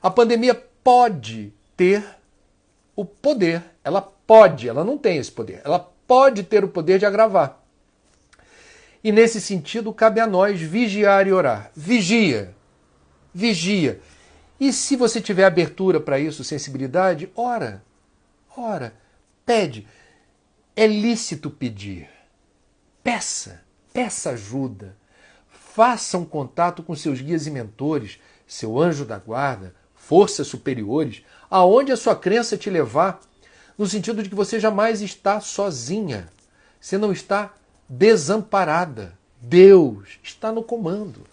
A pandemia pode ter o poder, ela não tem esse poder, ela pode ter o poder de agravar. E nesse sentido, cabe a nós vigiar e orar. Vigia, vigia. E se você tiver abertura para isso, sensibilidade, ora, pede. É lícito pedir. Peça ajuda. Faça um contato com seus guias e mentores, seu anjo da guarda, forças superiores, aonde a sua crença te levar, no sentido de que você jamais está sozinha. Você não está desamparada. Deus está no comando.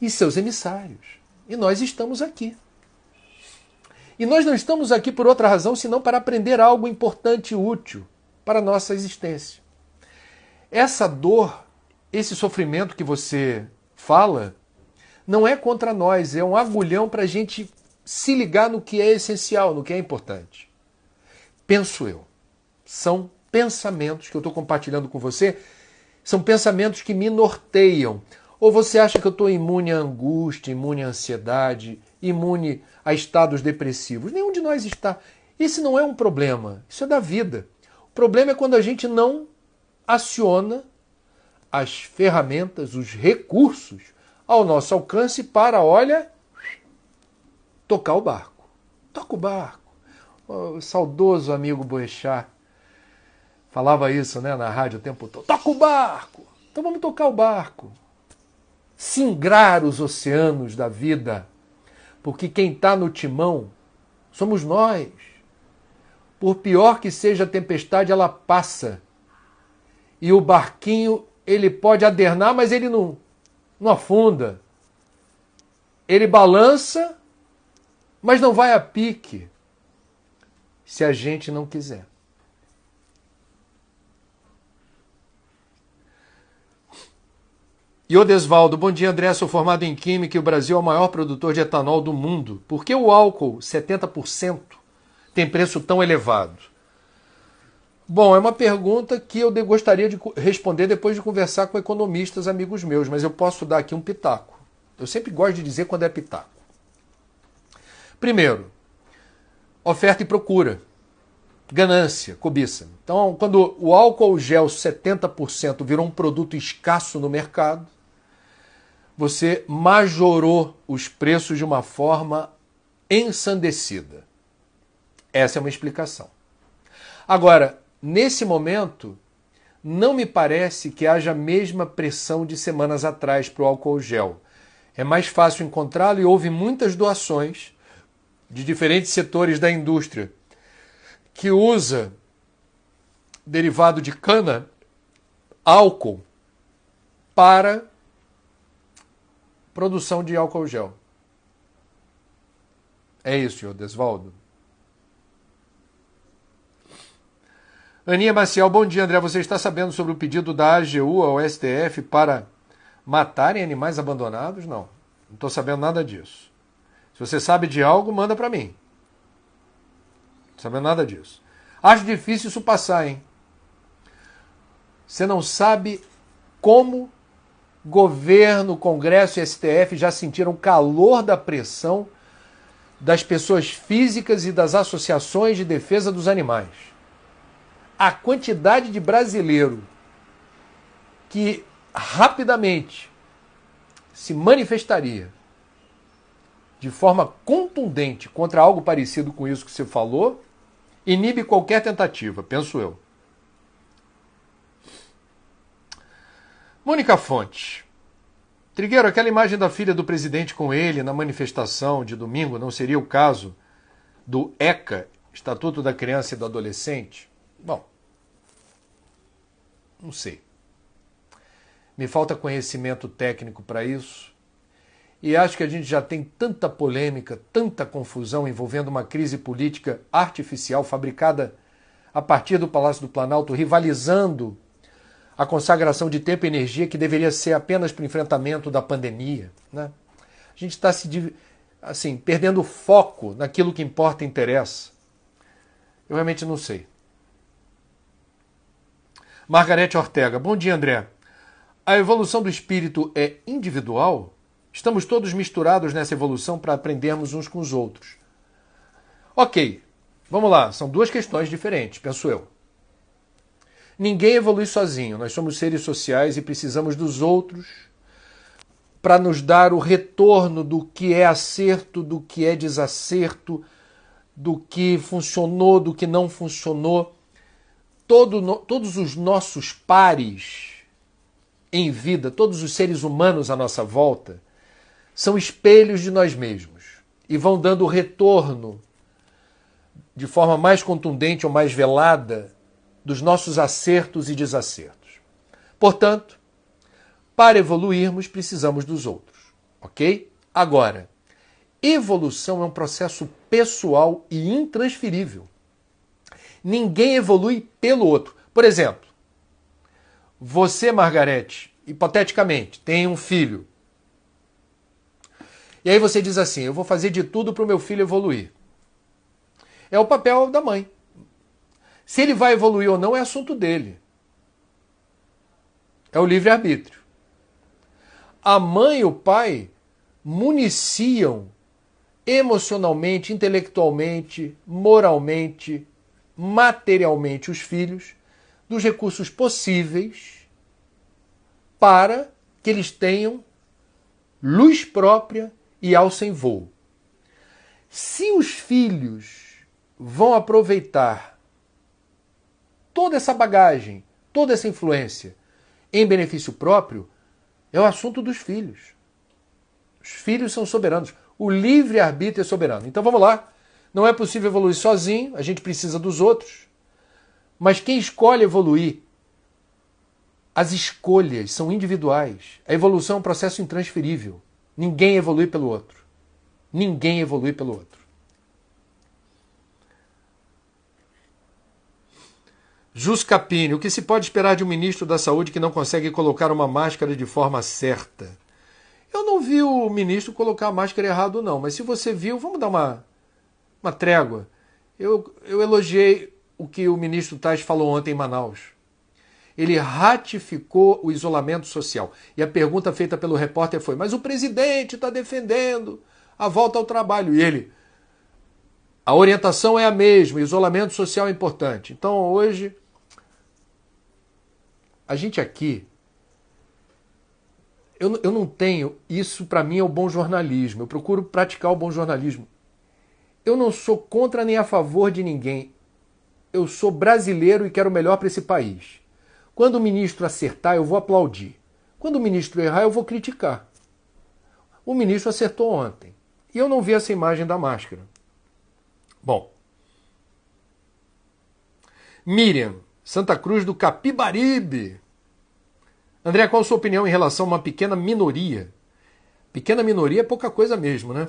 E seus emissários. E nós estamos aqui. E nós não estamos aqui por outra razão, senão para aprender algo importante e útil para a nossa existência. Essa dor, esse sofrimento que você fala, não é contra nós, é um agulhão para a gente se ligar no que é essencial, no que é importante. Penso eu. São pensamentos que eu estou compartilhando com você, são pensamentos que me norteiam. Ou você acha que eu estou imune à angústia, imune à ansiedade, imune a estados depressivos? Nenhum de nós está. Esse não é um problema, isso é da vida. O problema é quando a gente não aciona as ferramentas, os recursos ao nosso alcance para, olha, tocar o barco. Toca o barco. O saudoso amigo Boechat falava isso, né, na rádio o tempo todo. Toca o barco! Então vamos tocar o barco. Singrar os oceanos da vida. Porque quem está no timão somos nós. Por pior que seja a tempestade, ela passa. E o barquinho, ele pode adernar, mas ele não afunda. Ele balança, mas não vai a pique, se a gente não quiser. E o Desvaldo, bom dia André, sou formado em Química e o Brasil é o maior produtor de etanol do mundo. Por que o álcool, 70%, tem preço tão elevado? Bom, é uma pergunta que eu gostaria de responder depois de conversar com economistas amigos meus, mas eu posso dar aqui um pitaco. Eu sempre gosto de dizer quando é pitaco. Primeiro, oferta e procura. Ganância, cobiça. Então, quando o álcool gel 70% virou um produto escasso no mercado, você majorou os preços de uma forma ensandecida. Essa é uma explicação. Agora, nesse momento, não me parece que haja a mesma pressão de semanas atrás para o álcool gel. É mais fácil encontrá-lo e houve muitas doações de diferentes setores da indústria que usa derivado de cana, álcool, para produção de álcool gel. É isso, senhor Desvaldo. Aninha Maciel, bom dia, André. Você está sabendo sobre o pedido da AGU ao STF para matarem animais abandonados? Não estou sabendo nada disso. Se você sabe de algo, manda para mim. Não sabendo nada disso. Acho difícil isso passar, hein? Você não sabe como governo, Congresso e STF já sentiram o calor da pressão das pessoas físicas e das associações de defesa dos animais. A quantidade de brasileiro que rapidamente se manifestaria de forma contundente contra algo parecido com isso que você falou, inibe qualquer tentativa, penso eu. Mônica Fonte. Trigueiro, aquela imagem da filha do presidente com ele na manifestação de domingo não seria o caso do ECA, Estatuto da Criança e do Adolescente? Bom, não sei. Me falta conhecimento técnico para isso. E acho que a gente já tem tanta polêmica, tanta confusão envolvendo uma crise política artificial fabricada a partir do Palácio do Planalto, rivalizando a consagração de tempo e energia que deveria ser apenas para o enfrentamento da pandemia, né? A gente está perdendo foco naquilo que importa e interessa. Eu realmente não sei. Margarete Ortega. Bom dia, André. A evolução do espírito é individual? Estamos todos misturados nessa evolução para aprendermos uns com os outros. Ok, vamos lá. São duas questões diferentes, penso eu. Ninguém evolui sozinho. Nós somos seres sociais e precisamos dos outros para nos dar o retorno do que é acerto, do que é desacerto, do que funcionou, do que não funcionou. Todos os nossos pares em vida, todos os seres humanos à nossa volta, são espelhos de nós mesmos e vão dando retorno de forma mais contundente ou mais velada dos nossos acertos e desacertos. Portanto, para evoluirmos, precisamos dos outros, ok? Agora, evolução é um processo pessoal e intransferível. Ninguém evolui pelo outro. Por exemplo, você, Margarete, hipoteticamente, tem um filho. E aí você diz assim, eu vou fazer de tudo para o meu filho evoluir. É o papel da mãe. Se ele vai evoluir ou não é assunto dele. É o livre-arbítrio. A mãe e o pai municiam emocionalmente, intelectualmente, moralmente, materialmente os filhos dos recursos possíveis para que eles tenham luz própria e alça em voo. Se os filhos vão aproveitar toda essa bagagem, toda essa influência em benefício próprio, é o assunto dos filhos. Os filhos são soberanos. O livre-arbítrio é soberano. Então vamos lá. Não é possível evoluir sozinho, a gente precisa dos outros. Mas quem escolhe evoluir, as escolhas são individuais. A evolução é um processo intransferível. Ninguém evolui pelo outro. Ninguém evolui pelo outro. Jus Capini, o que se pode esperar de um ministro da Saúde que não consegue colocar uma máscara de forma certa? Eu não vi o ministro colocar a máscara errado, não. Mas se você viu, vamos dar uma trégua. Eu elogiei o que o ministro Tais falou ontem em Manaus. ele ratificou o isolamento social. E a pergunta feita pelo repórter foi: mas o presidente está defendendo a volta ao trabalho. E ele: a orientação é a mesma, isolamento social é importante. Então hoje, a gente aqui, eu não tenho, isso para mim é o bom jornalismo, eu procuro praticar o bom jornalismo. Eu não sou contra nem a favor de ninguém. Eu sou brasileiro e quero o melhor para esse país. Quando o ministro acertar, eu vou aplaudir. Quando o ministro errar, eu vou criticar. O ministro acertou ontem. E eu não vi essa imagem da máscara. Bom. Miriam, Santa Cruz do Capibaribe. André, qual a sua opinião em relação a uma pequena minoria? Pequena minoria é pouca coisa mesmo, né?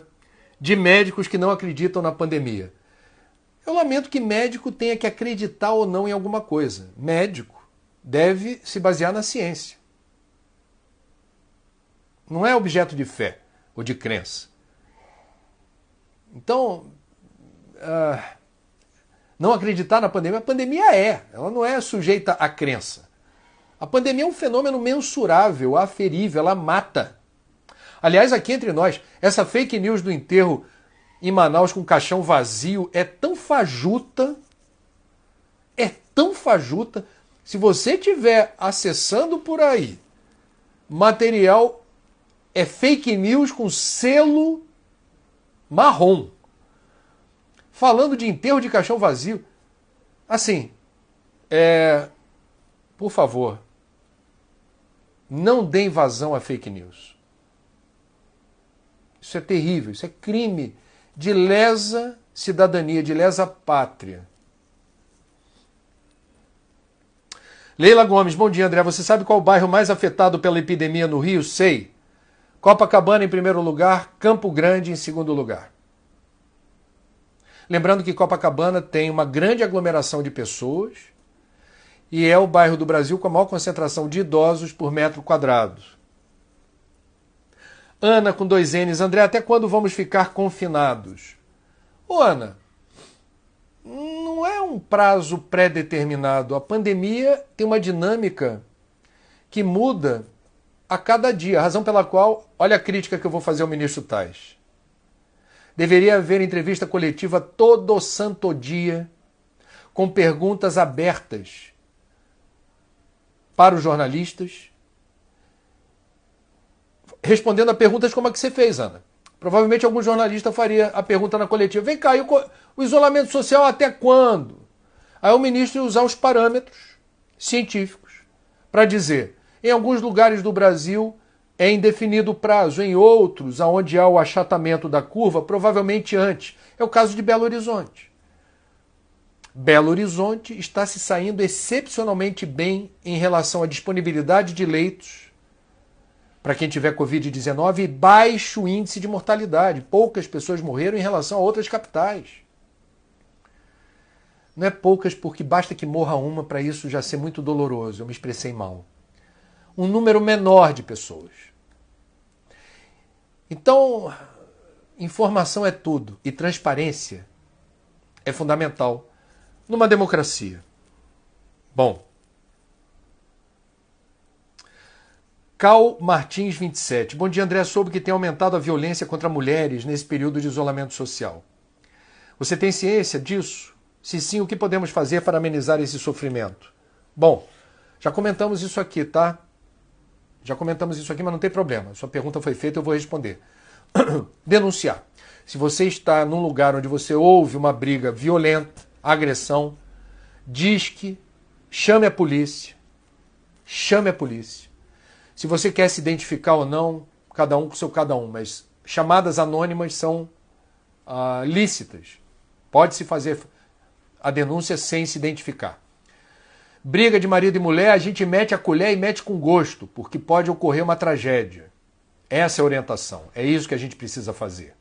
De médicos que não acreditam na pandemia. Eu lamento que médico tenha que acreditar ou não em alguma coisa. Médico deve se basear na ciência. Não é objeto de fé ou de crença. Então, não acreditar na pandemia, a pandemia ela não é sujeita à crença. A pandemia é um fenômeno mensurável, aferível, ela mata. Aliás, aqui entre nós, essa fake news do enterro em Manaus com caixão vazio é tão fajuta, se você estiver acessando por aí, material é fake news com selo marrom. Falando de enterro de caixão vazio, assim, por favor, não deem vazão a fake news. Isso é terrível, isso é crime de lesa cidadania, de lesa pátria. Leila Gomes, bom dia, André. Você sabe qual o bairro mais afetado pela epidemia no Rio? Sei. Copacabana em primeiro lugar, Campo Grande em segundo lugar. Lembrando que Copacabana tem uma grande aglomeração de pessoas e é o bairro do Brasil com a maior concentração de idosos por metro quadrado. Ana com 2 N's. André, até quando vamos ficar confinados? Ô Ana, não é um prazo pré-determinado. A pandemia tem uma dinâmica que muda a cada dia. A razão pela qual, olha a crítica que eu vou fazer ao ministro Tais. Deveria haver entrevista coletiva todo santo dia, com perguntas abertas para os jornalistas, respondendo a perguntas como a que você fez, Ana. Provavelmente algum jornalista faria a pergunta na coletiva. Vem cá, o isolamento social até quando? Aí o ministro ia usar os parâmetros científicos para dizer, em alguns lugares do Brasil é indefinido o prazo, em outros, onde há o achatamento da curva, provavelmente antes. É o caso de Belo Horizonte. Belo Horizonte está se saindo excepcionalmente bem em relação à disponibilidade de leitos para quem tiver Covid-19 e baixo índice de mortalidade. Poucas pessoas morreram em relação a outras capitais. Não é poucas porque basta que morra uma para isso já ser muito doloroso. Eu me expressei mal. Um número menor de pessoas. Então, informação é tudo e transparência é fundamental numa democracia. Bom. Cal Martins 27. Bom dia, André. Soube que tem aumentado a violência contra mulheres nesse período de isolamento social. Você tem ciência disso? Se sim, o que podemos fazer para amenizar esse sofrimento? Bom, já comentamos isso aqui, tá? Já comentamos isso aqui, mas não tem problema. Sua pergunta foi feita, eu vou responder. Denunciar. Se você está num lugar onde você ouve uma briga violenta, agressão, chame a polícia. Chame a polícia. Se você quer se identificar ou não, cada um com seu cada um, mas chamadas anônimas são lícitas. Pode-se fazer a denúncia sem se identificar. Briga de marido e mulher, a gente mete a colher e mete com gosto, porque pode ocorrer uma tragédia. Essa é a orientação. É isso que a gente precisa fazer.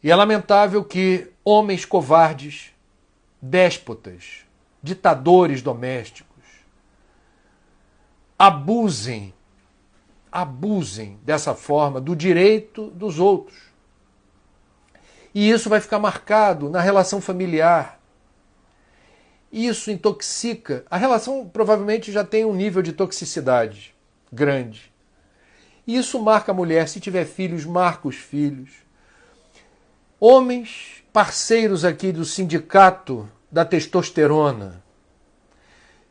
E é lamentável que homens covardes, déspotas, ditadores domésticos, abusem dessa forma do direito dos outros. E isso vai ficar marcado na relação familiar. Isso intoxica. A relação provavelmente já tem um nível de toxicidade grande. E isso marca a mulher. Se tiver filhos, marca os filhos. Homens, parceiros aqui do sindicato da testosterona,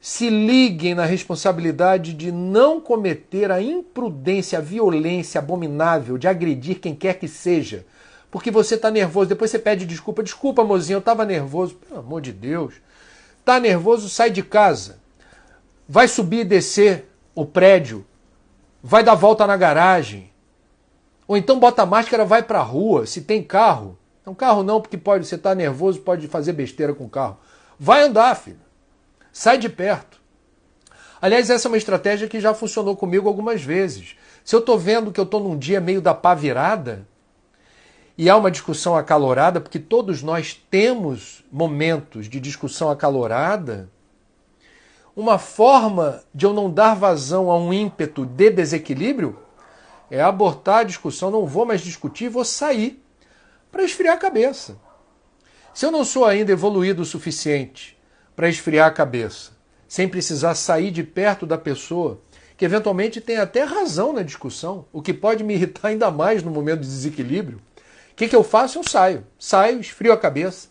se liguem na responsabilidade de não cometer a imprudência, a violência abominável de agredir quem quer que seja. Porque você está nervoso, depois você pede desculpa. Desculpa, mozinho, eu estava nervoso. Pelo amor de Deus. Está nervoso, sai de casa. Vai subir e descer o prédio. Vai dar volta na garagem. Ou então bota a máscara, vai para a rua, se tem carro. Não, carro não, porque pode, você está nervoso, pode fazer besteira com o carro. Vai andar, filho. Sai de perto. Aliás, essa é uma estratégia que já funcionou comigo algumas vezes. Se eu estou vendo que eu estou num dia meio da pá virada, e há uma discussão acalorada, porque todos nós temos momentos de discussão acalorada, uma forma de eu não dar vazão a um ímpeto de desequilíbrio é abortar a discussão, não vou mais discutir, vou sair para esfriar a cabeça. Se eu não sou ainda evoluído o suficiente para esfriar a cabeça, sem precisar sair de perto da pessoa, que eventualmente tem até razão na discussão, o que pode me irritar ainda mais no momento de desequilíbrio, o que eu faço? Eu saio. Saio, esfrio a cabeça,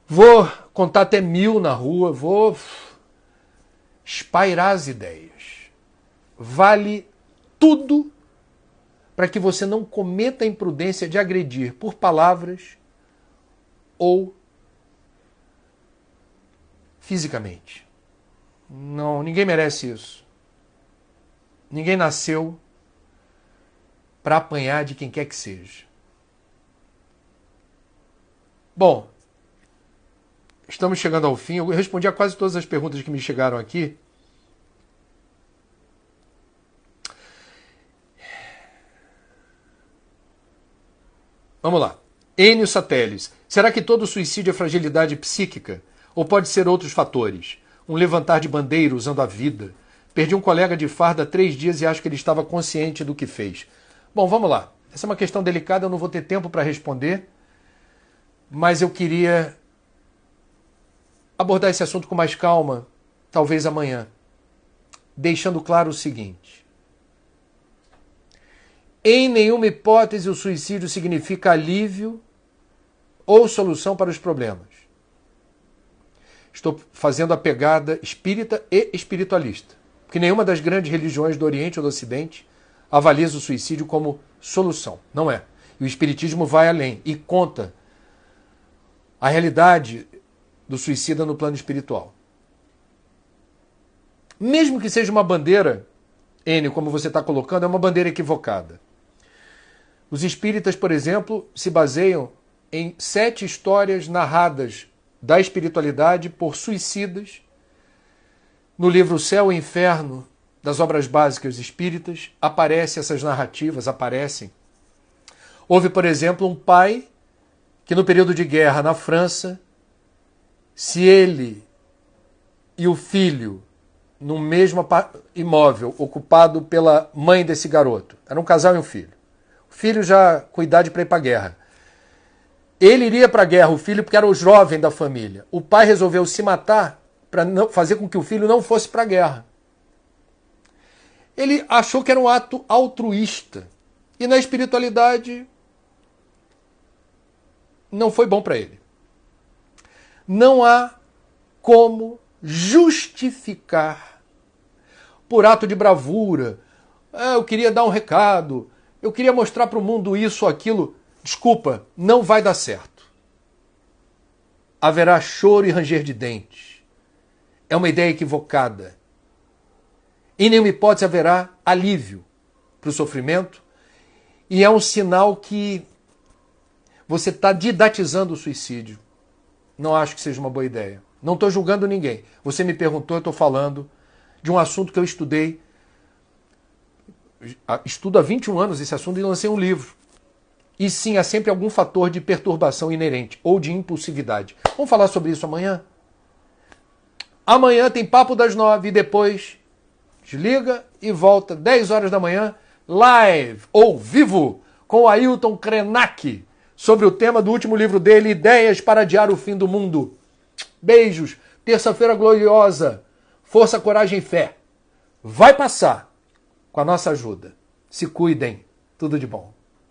vou contar até 1000 na rua, vou espairar as ideias. Vale tudo para que você não cometa a imprudência de agredir por palavras ou fisicamente. Não, ninguém merece isso. Ninguém nasceu para apanhar de quem quer que seja. Bom, estamos chegando ao fim. Eu respondi a quase todas as perguntas que me chegaram aqui. Vamos lá. Enio Sateles. Será que todo suicídio é fragilidade psíquica? Ou pode ser outros fatores? Um levantar de bandeira usando a vida. Perdi um colega de farda há 3 dias e acho que ele estava consciente do que fez. Bom, vamos lá. Essa é uma questão delicada, eu não vou ter tempo para responder. Mas eu queria abordar esse assunto com mais calma, talvez amanhã, deixando claro o seguinte. Em nenhuma hipótese o suicídio significa alívio ou solução para os problemas. Estou fazendo a pegada espírita e espiritualista, porque nenhuma das grandes religiões do Oriente ou do Ocidente avaliza o suicídio como solução. Não é. E o espiritismo vai além e conta a realidade do suicida no plano espiritual. Mesmo que seja uma bandeira, Enio, como você está colocando, é uma bandeira equivocada. Os espíritas, por exemplo, se baseiam em 7 histórias narradas da espiritualidade por suicidas. No livro Céu e Inferno, das obras básicas espíritas, aparecem essas narrativas, aparecem. Houve, por exemplo, um pai que no período de guerra na França, se ele e o filho, no mesmo imóvel, ocupado pela mãe desse garoto, era um casal e um filho. O filho já com idade para ir para a guerra. Ele iria para a guerra, o filho, porque era o jovem da família. O pai resolveu se matar para fazer com que o filho não fosse para a guerra. Ele achou que era um ato altruísta. E na espiritualidade não foi bom para ele. Não há como justificar por ato de bravura. Eu queria dar um recado, eu queria mostrar para o mundo isso ou aquilo. Desculpa, não vai dar certo. Haverá choro e ranger de dentes. É uma ideia equivocada. Em nenhuma hipótese haverá alívio para o sofrimento e é um sinal que você está didatizando o suicídio. Não acho que seja uma boa ideia. Não estou julgando ninguém. Você me perguntou, eu estou falando de um assunto que eu estudei. Estudo há 21 anos esse assunto e lancei um livro. E sim, há sempre algum fator de perturbação inerente ou de impulsividade. Vamos falar sobre isso amanhã? Amanhã tem Papo das 9 e depois desliga e volta 10 horas da manhã, live ou vivo com o Ailton Krenak, sobre o tema do último livro dele, Ideias para Adiar o Fim do Mundo. Beijos. terça-feira gloriosa. Força, coragem e fé. Vai passar com a nossa ajuda. Se cuidem. Tudo de bom.